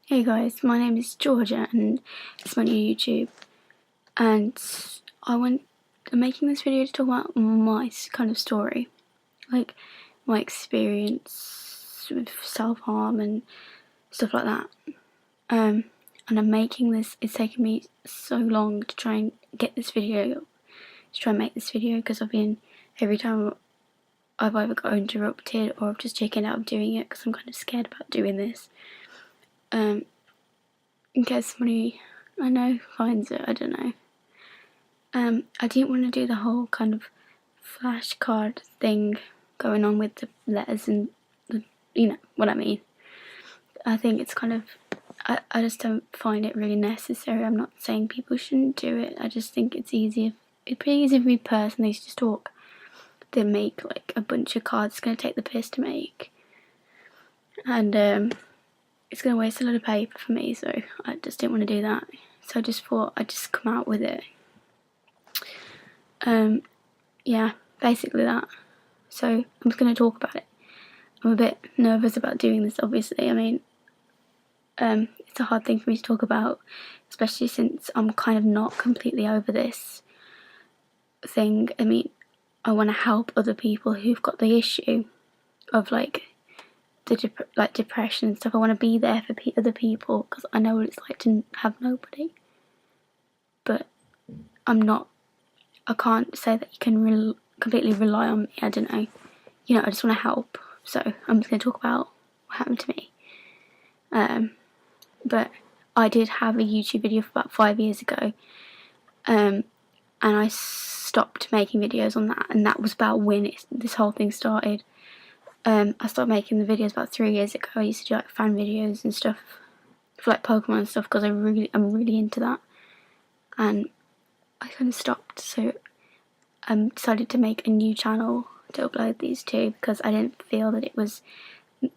Hey guys, my name is Georgia and it's my new YouTube, and I'm making this video to talk about my kind of story, like my experience with self-harm and stuff like that. And I'm making this, it's taken me so long to try and get this video, to try and make this video, because every time I've either got interrupted or I've just chickened out of doing it because I'm kind of scared about doing this. In case somebody I know finds it, I don't know. I didn't want to do the whole kind of flashcard thing going on with the letters and you know what I mean. I think it's kind of, I just don't find it really necessary. I'm not saying people shouldn't do it. I just think it's pretty easy for me personally to just talk than make like a bunch of cards. It's going to take the piss to make, and it's going to waste a lot of paper for me, so I just didn't want to do that. So I just thought I'd just come out with it. Yeah, basically that. So I'm just going to talk about it. I'm a bit nervous about doing this, obviously. I mean, it's a hard thing for me to talk about, especially since I'm kind of not completely over this thing. I mean, I want to help other people who've got the issue of like depression and stuff. I want to be there for other people because I know what it's like to have nobody. But I can't say that you can completely rely on me. I don't know. You know, I just want to help. So I'm just going to talk about what happened to me. But I did have a YouTube video for about 5 years ago. And I stopped making videos on that. And that was about when this whole thing started. I started making the videos about 3 years ago. I used to do like fan videos and stuff for like Pokemon and stuff because I'm really into that. And I kind of stopped, so I decided to make a new channel to upload these two because I didn't feel that it was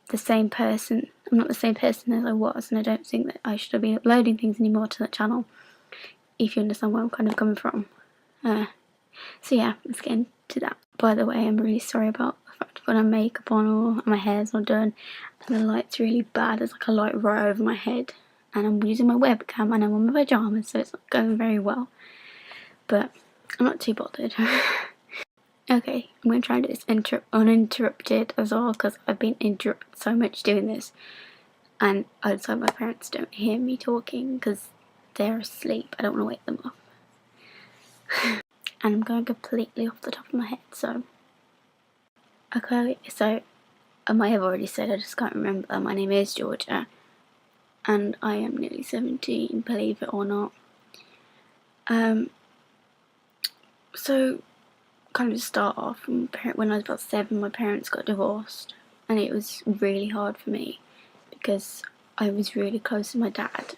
the same person. I'm not the same person as I was, and I don't think that I should be uploading things anymore to that channel, if you understand where I'm kind of coming from. So yeah, let's get into that. By the way, I'm really sorry about the fact I've got no makeup on or my hair's not done and the light's really bad. There's like a light right over my head and I'm using my webcam and I'm on my pyjamas, so it's not going very well. But I'm not too bothered. Okay, I'm going to try and do this uninterrupted as well because I've been interrupted so much doing this, and I just hope my parents don't hear me talking because they're asleep. I don't want to wake them up. And I'm going completely off the top of my head, so... Okay, so I might have already said, I just can't remember. My name is Georgia, and I am nearly 17, believe it or not. So, kind of start off, when I was about 7, my parents got divorced, and it was really hard for me because I was really close to my dad,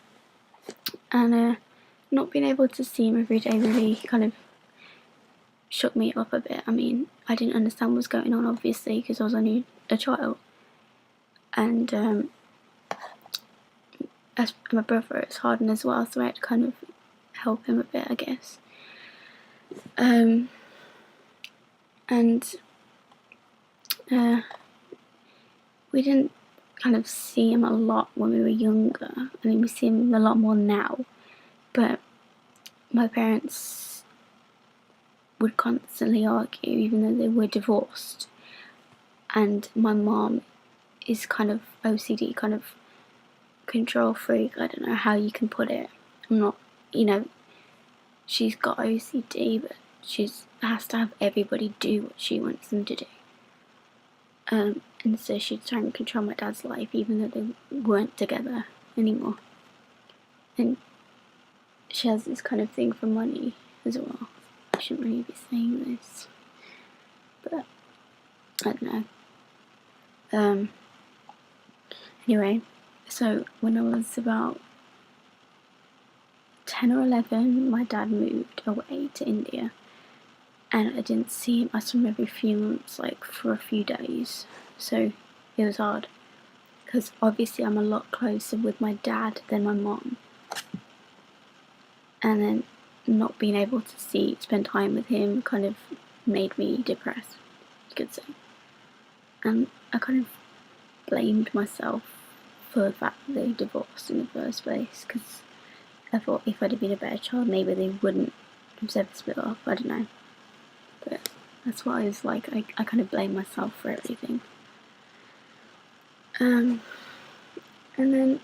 and not being able to see him every day really kind of shook me up a bit. I mean, I didn't understand what was going on, obviously, because I was only a child, and as my brother is hardened as well, so I had to kind of help him a bit, I guess. We didn't kind of see him a lot when we were younger. I mean, we see him a lot more now, but my parents would constantly argue even though they were divorced, and my mom is kind of OCD, kind of control freak. I don't know how you can put it. I'm not, you know, she's got OCD, but she has to have everybody do what she wants them to do. And so she'd try and control my dad's life even though they weren't together anymore. And she has this kind of thing for money as well. I shouldn't really be saying this, but I don't know. Anyway, so when I was about 10 or 11, my dad moved away to India, and I didn't see him. I saw him every few months, like for a few days, so it was hard because obviously I'm a lot closer with my dad than my mom, and then not being able to spend time with him kind of made me depressed, you could say. And I kind of blamed myself for for the fact that they divorced in the first place, because I thought if I'd have been a better child, maybe they wouldn't have ever split off. I don't know. But that's what I was like. I kind of blame myself for everything. And then,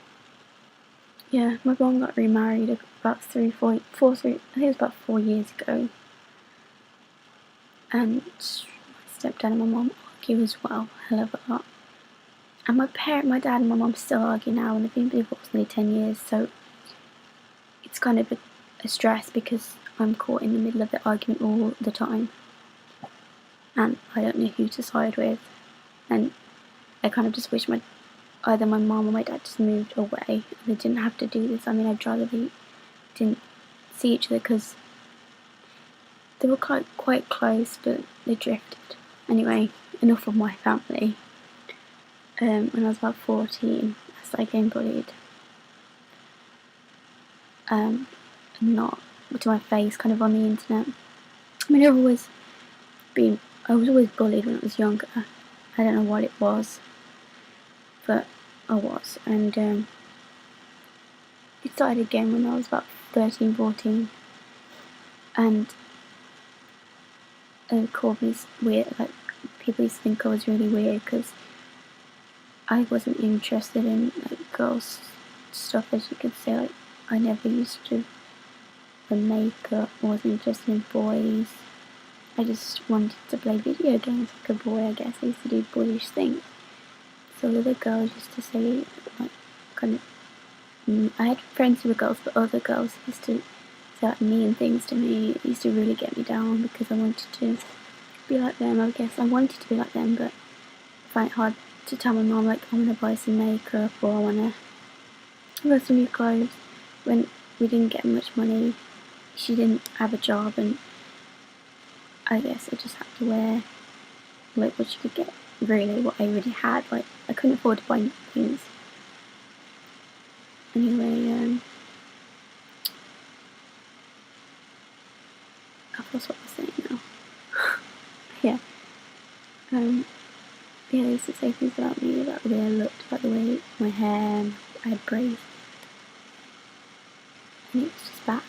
yeah, my mom got remarried about 3, 4, I think it was about 4 years ago. And my stepdad and my mom argue as well, a hell of a lot. And my dad and my mom still argue now, and they've been divorced nearly 10 years, so it's kind of a stress because I'm caught in the middle of the argument all the time. And I don't know who to side with. And I kind of just wish either my mom or my dad just moved away and they didn't have to do this. I mean, I'd rather they didn't see each other because they were quite close, but they drifted. Anyway, enough of my family. When I was about 14, I started getting bullied. Not to my face, kind of on the internet. I mean, I was always bullied when I was younger. I don't know what it was, but I was. And it started again when I was about 13, 14. And called me weird. Like, people used to think I was really weird because I wasn't interested in like girls stuff, as you could say. Like, I never used to wear makeup, wasn't interested in boys. I just wanted to play video games like a boy, I guess. I used to do boyish things. So the other girls used to say, like, kind of, I had friends who were girls, but other girls used to say like mean things to me. It used to really get me down because I wanted to be like them. I guess I wanted to be like them, but I find it hard to tell my mom, like, I want to buy some makeup or I want to wear some new clothes when we didn't get much money. She didn't have a job, and I guess I just had to wear like what she could get, really, what I really had. Like, I couldn't afford to buy new things. Anyway, I've lost what I was saying now. Yeah. Yeah, they used to say things about me, about the way I looked, about the way my hair, I had braids. And it was just bad.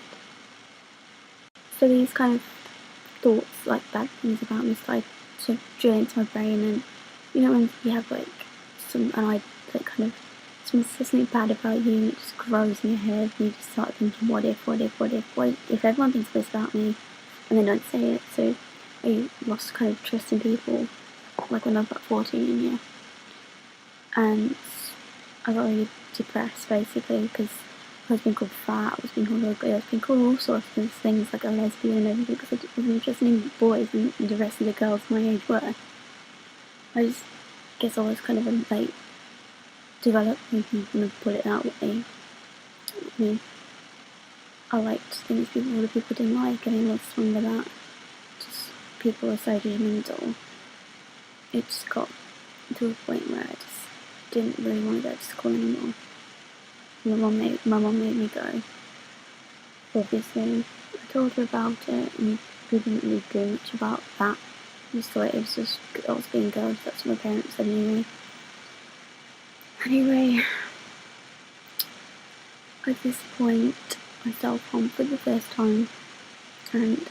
So these kind of thoughts, like bad things about me, started to drill into my brain. And you know when you have like someone says something bad about you, and it just grows in your head, and you just start thinking, what if everyone thinks this about me, and they don't say it. So I lost kind of trust in people, like when I was about 14, yeah. And I got really depressed, basically, because I was being called fat, I was being called ugly, I was being called all sorts of things, like a lesbian and everything, because I wasn't interested in boys, and the rest of the girls my age were. I just guess I was kind of a late developed, if you want to put it that way. I mean, I liked things other people didn't like, and I lost one of that. Just people were so judgmental. It just got to a point where I just didn't really want to go to school anymore. My mum made me go. Obviously, I told her about it, and we didn't really do much about that. I just thought it was just girls being girls. That's what my parents said anyway. Anyway, at this point, I self-harmed for the first time, and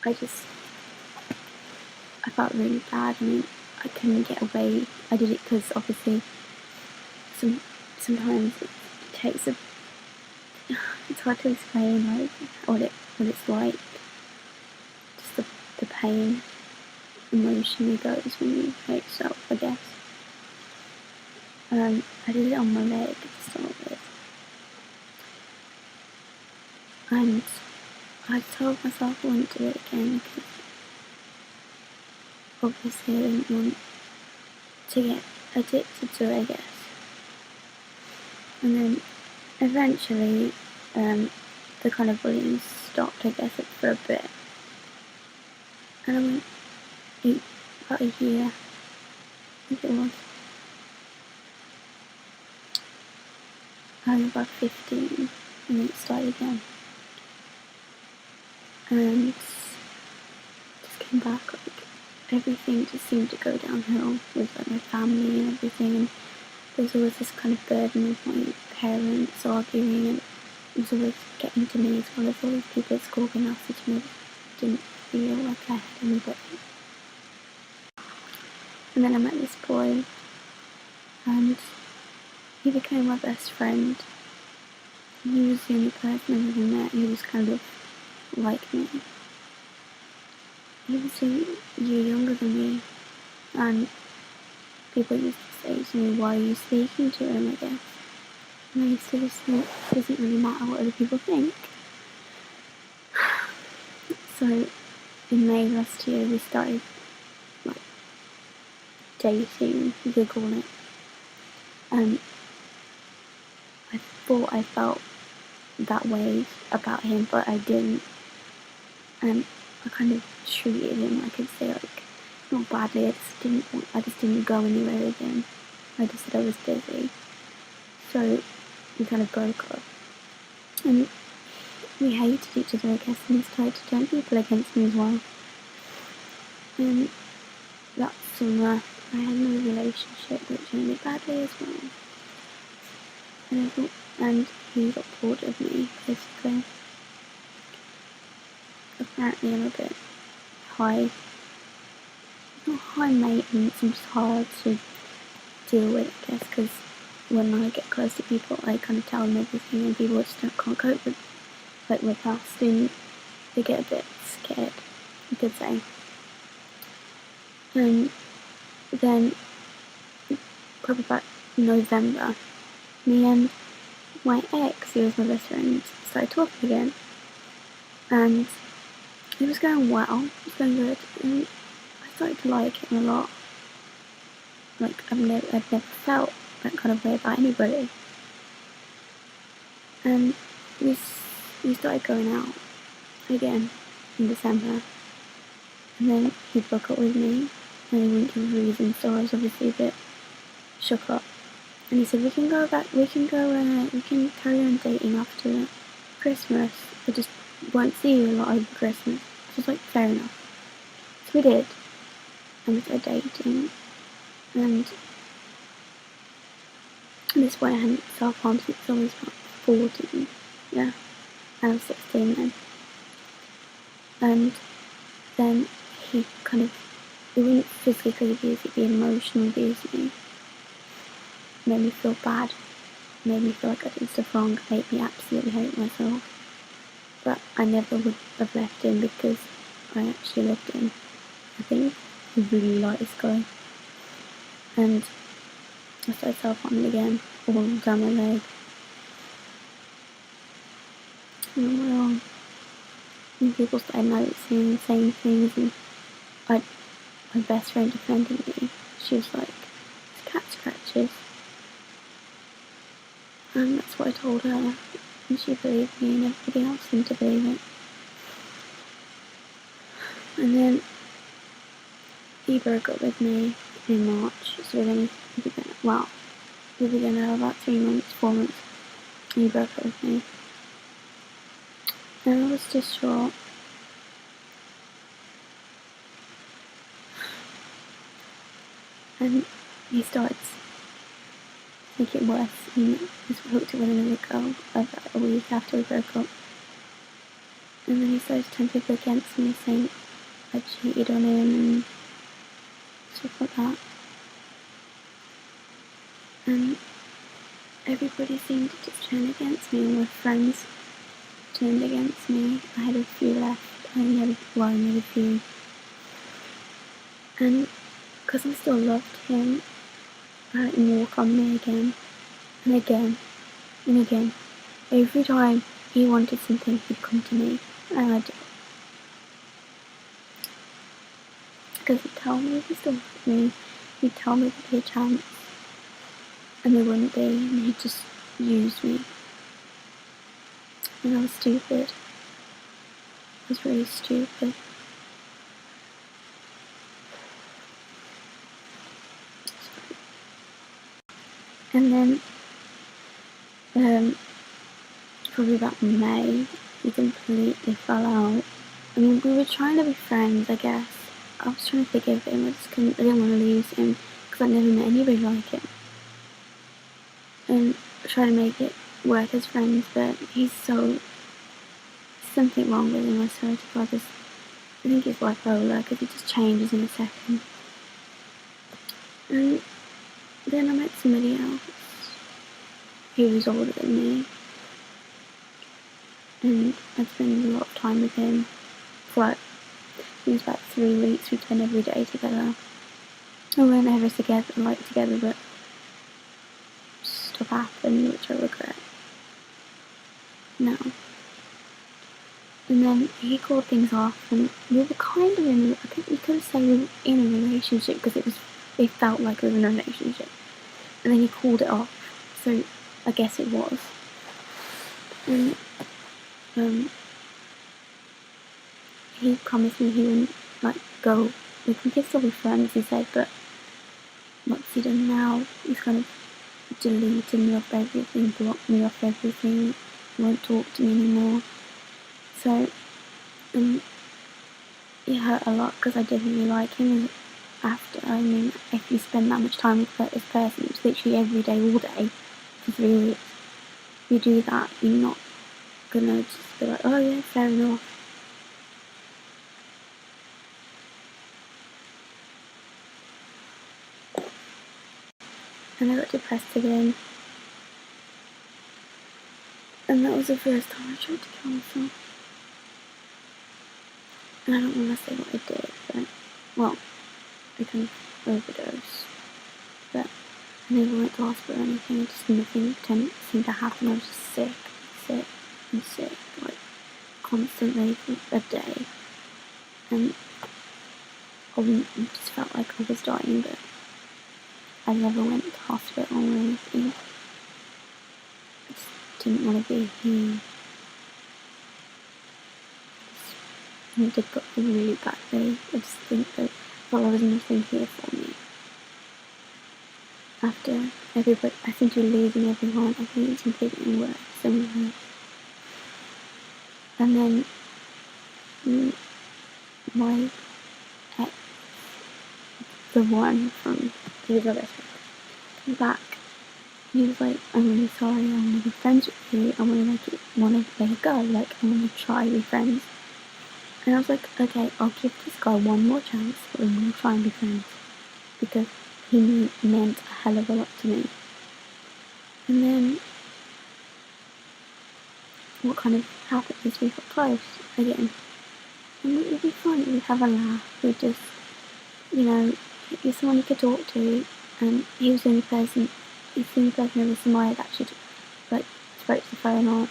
I felt really bad. I mean, I couldn't get away. I did it because obviously sometimes it takes it's hard to explain, like, what it's like. Just the pain emotionally goes when you hurt yourself, I guess. I did it on my leg to start with. And I told myself I wouldn't do it again because obviously I didn't want to get addicted to it, I guess. And then eventually the kind of bullying stopped, I guess, for a bit. And I went about a year, I think it was. I was about 15 and then it started again. And just came back, like, everything just seemed to go downhill with like my family and everything, and there was always this kind of burden of my parents arguing, and it was always getting to me, as well as all these people at school being nasty to me. I didn't feel like I had anybody. And then I met this boy, and he became my best friend. He was the only person I've ever met who was kind of like me. He was a year younger than me, and people used to say to me, "Why are you speaking to him?" I guess. And I used to just think, it doesn't really matter what other people think. So in May last year we started like dating, you could call it. And I thought I felt that way about him, but I didn't. And I kind of treated him, I could say, like, not badly. I just didn't go anywhere with him. I just said I was busy. So we kind of broke up, and we hated each other, I guess, and he started to turn people against me as well. And that summer I had another relationship which ended badly as well. And he got bored of me, basically. Apparently I'm a bit high, not high maintenance, I'm just hard to deal with, I guess, because when I get close to people I kind of tell them everything, and people just can't cope with like my past, and they get a bit scared, you could say. And then probably about November, me and my ex, who was my best friend, started talking again, and it was going well, it was going good, and I started to like him a lot. Like, I'd never felt that kind of way about anybody. And we started going out again in December, and then he broke up with me, and he wouldn't give a reason, so I was obviously a bit shook up. And he said, we can carry on dating after Christmas, I just won't see you a lot over Christmas. I was like, fair enough. So we did, and we started dating, and this boy I hadn't self-harmed since I was about 14, yeah, I was 16 then. And then he wouldn't physically abuse, he'd be emotionally abusing me. Made me feel bad, made me feel like I did stuff wrong, made me absolutely hate myself. But I never would have left him because I actually loved him. I think he really liked this guy. And I started self-harming again, all down my leg. And people started noticing and saying things, and my best friend defended me. She was like, it's cat scratches. And that's what I told her, and she believed me, and everybody else seemed to believe it. And then he broke up with me in March, so we've been together about 4 months, and he broke up with me. And I was distraught. And he starts to make it worse, and he's hooked up with another girl about a week after we broke up. And then he started to turn people against me, saying I cheated on him and stuff like that. And everybody seemed to just turn against me, and my friends turned against me. I had a few left, I only had a few. And because I still loved him, I let him walk on me again, and again, and again. Every time he wanted something, he'd come to me, and I'd do it. Because he'd tell me he still loved me, he'd tell me there'd be a chance, and there wouldn't be, and he'd just use me. And I was stupid. I was really stupid. And then, probably about May, we completely fell out. I mean, we were trying to be friends, I guess, I was trying to forgive him. I didn't want to lose him because I'd never met anybody like him. And I tried to make it work as friends, but he's something wrong with him. I swear to God, I think he's bipolar because he just changes in a second. And then I met somebody else who was older than me, and I'd spend a lot of time with him. For like, it was about 3 weeks. We'd spend every day together. We weren't ever together, but stuff happened, which I regret now. And then he called things off, and we were kind of in. I think we could say we were in a relationship because it felt like we were in a relationship. And then he called it off, so I guess it was. And he promised me he wouldn't go. We can still be friends, he said, but what's he done now? He's kind of deleted me off everything, blocked me off everything, won't talk to me anymore. So, it hurt a lot because I did really like him. If you spend that much time with this person, it's literally every day, all day, for 3 weeks. If you do that, you're not gonna just be like, oh yeah, fair enough. And I got depressed again. And that was the first time I tried to kill myself. And I don't want to say what I did, but, well, I kind of overdosed. But I never went to hospital or anything, just nothing seemed to happen. I was just sick, like, constantly for a day. And I just felt like I was dying, but I never went to hospital or anything. I just didn't want to be here. I did got a really bad day. I just think that there was nothing here for me. After everybody, I seem to be losing everyone. I think it's completely worse somehow. And then my ex, the one from he was my best friend, came back. He was like, I'm really sorry, I want to be friends with you. I want to let it go. Like, I want to try to be friends. And I was like, okay, I'll give this guy one more chance, but I'm going to try and be friends. Because he meant a hell of a lot to me. And then what kind of happened is we got close again. And it would be fun, we'd have a laugh, we'd just, he's someone you could talk to, and he was the only person ever somebody that actually, spoke to the phone or,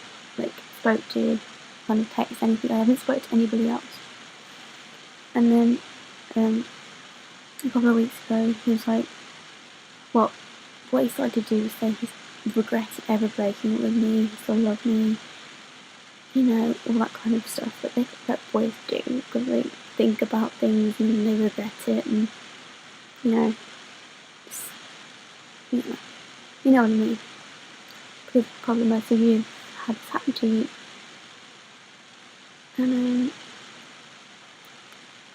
spoke to, kind of text, anything. I haven't spoke to anybody else. And then, a couple of weeks ago, he was like, what he started to do was say he regretted ever breaking up with me, he still loved me, all that kind of stuff that boys do, because they think about things and they regret it, and, you know what I mean, because probably most of you had this happen to you. And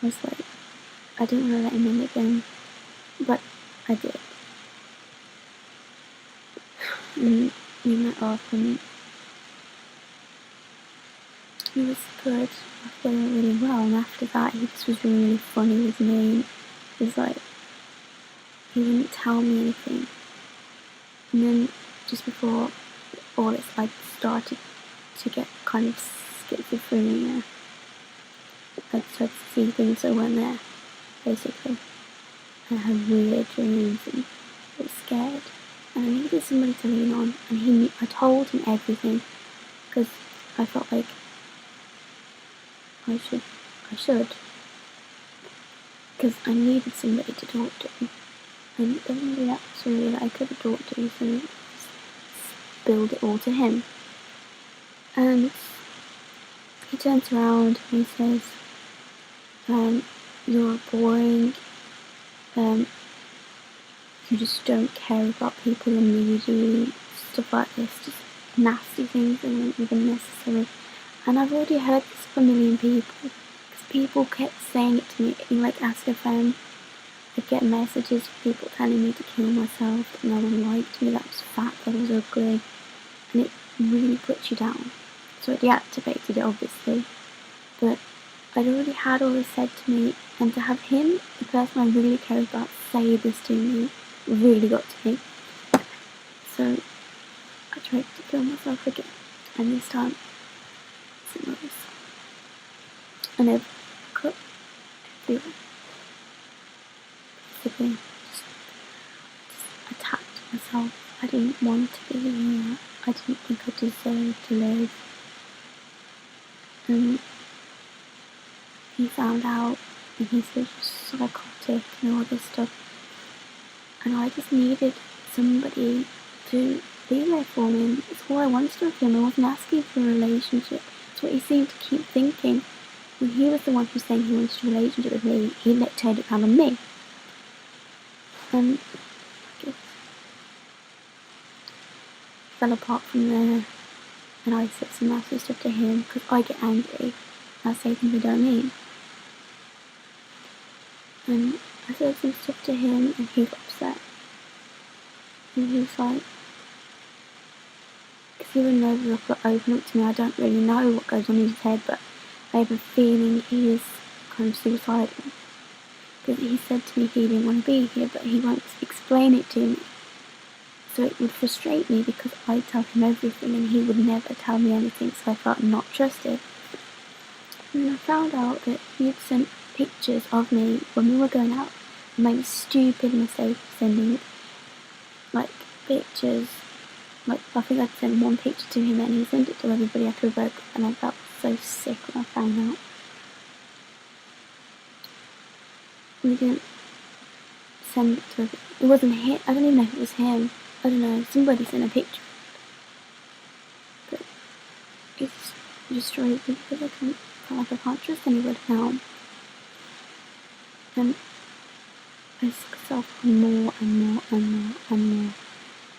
I was like, I didn't want to let him in again, but I did. And we met up, and it was good. I felt really well, and after that, he just was really funny with me. It was like, he wouldn't tell me anything. And then, just before all this, I started to get kind of schizophrenia. I started to see things that weren't there, basically. I had weird dreams, and I was scared. And I needed somebody to lean on, and I told him everything, because I felt like I should, because I needed somebody to talk to, and there wasn't really else really that I could have talked to, so I spilled it all to him. And he turns around and he says, you're boring, you just don't care about people and needy, stuff like this, just nasty things that weren't even necessary. And I've already heard this from a million people, because people kept saying it to me, like Ask a Friend. I'd get messages from people telling me to kill myself, that no one liked me, that I was fat, that I was ugly, and it really puts you down. So I deactivated it, obviously, but I'd already had all this said to me, and to have him, the person I really cared about, say this to me, really got to me. So I tried to kill myself again, and this time it's another song. And I've cut everywhere. Basically, just attacked myself. I didn't want to be here. I didn't think I deserved to live. And he found out, and he said I was psychotic and all this stuff. And I just needed somebody to be there for me. It's all I wanted of him. I wasn't asking for a relationship. It's what he seemed to keep thinking. When he was the one who was saying he wanted a relationship with me, he turned it around on me. And I guess fell apart from there. And I said some nasty stuff to him because I get angry. I say things I don't mean. And I said some stuff to him and he got upset. And he was like, because even though he open up to me, I don't really know what goes on in his head, but I have a feeling he is kind of suicidal. Because he said to me he didn't want to be here, but he won't explain it to me. So it would frustrate me because I tell him everything and he would never tell me anything, so I felt not trusted. And I found out that he had sent pictures of me when we were going out. I made a stupid mistake of sending like pictures. Like I think I'd sent one picture to him and he sent it to everybody after we broke up, and I felt so sick when I found out. We didn't send it to everybody. It wasn't him. I don't even know if it was him. I don't know. Somebody sent a picture. But it's destroyed me because I feel like I can't trust anybody now. And I self more and more and more and more.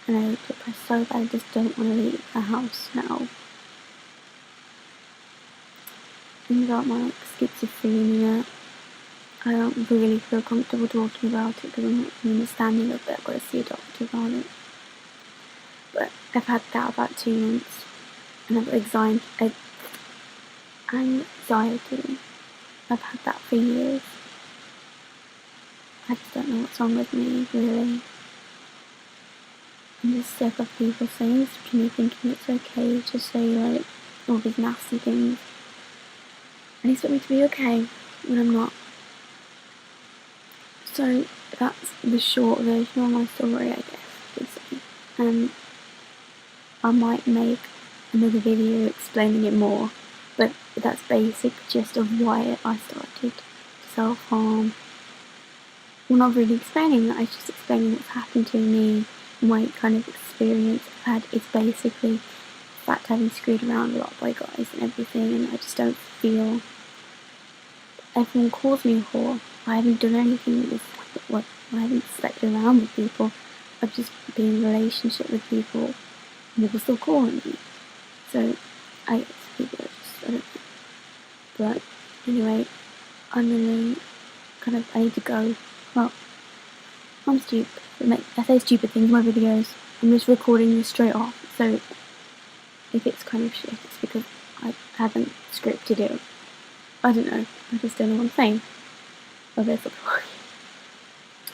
And I get depressed so bad I just don't want to leave the house now. And about my schizophrenia, I don't really feel comfortable talking about it because I'm not understanding of it. I've got to see a doctor about it. But I've had that about 2 months, and I've anxiety. I've had that for years. I just don't know what's wrong with me, really. I'm just sick of people saying stuff to me, thinking it's okay to say like all these nasty things, and expect me to be okay when I'm not. So that's the short version of my story, I guess you could say. And I might make another video explaining it more, but that's basic gist of why I started self-harm. Well, not really explaining that, it's just explaining what's happened to me, my kind of experience I've had. It's basically the fact having screwed around a lot by guys and everything, and I just don't feel. Everyone calls me a whore. I haven't done anything with what I haven't slept around with people. I've just been in a relationship with people and people still calling me. So I guess people are just, I don't know. But anyway, I'm really I need to go. Well, I'm stupid. I say stupid things in my videos. I'm just recording this straight off. So if it's kind of shit, it's because I haven't scripted it. I don't know. I just don't know what I'm saying. Or there's something wrong.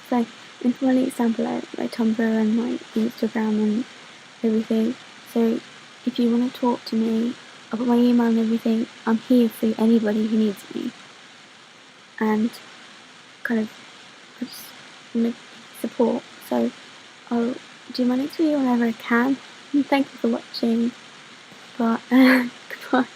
So, and for an example, my Tumblr and my Instagram and everything. So, if you want to talk to me, I've got my email and everything. I'm here for anybody who needs me. And I just want support. So, I'll do my next video whenever I can. And thank you for watching. But, goodbye.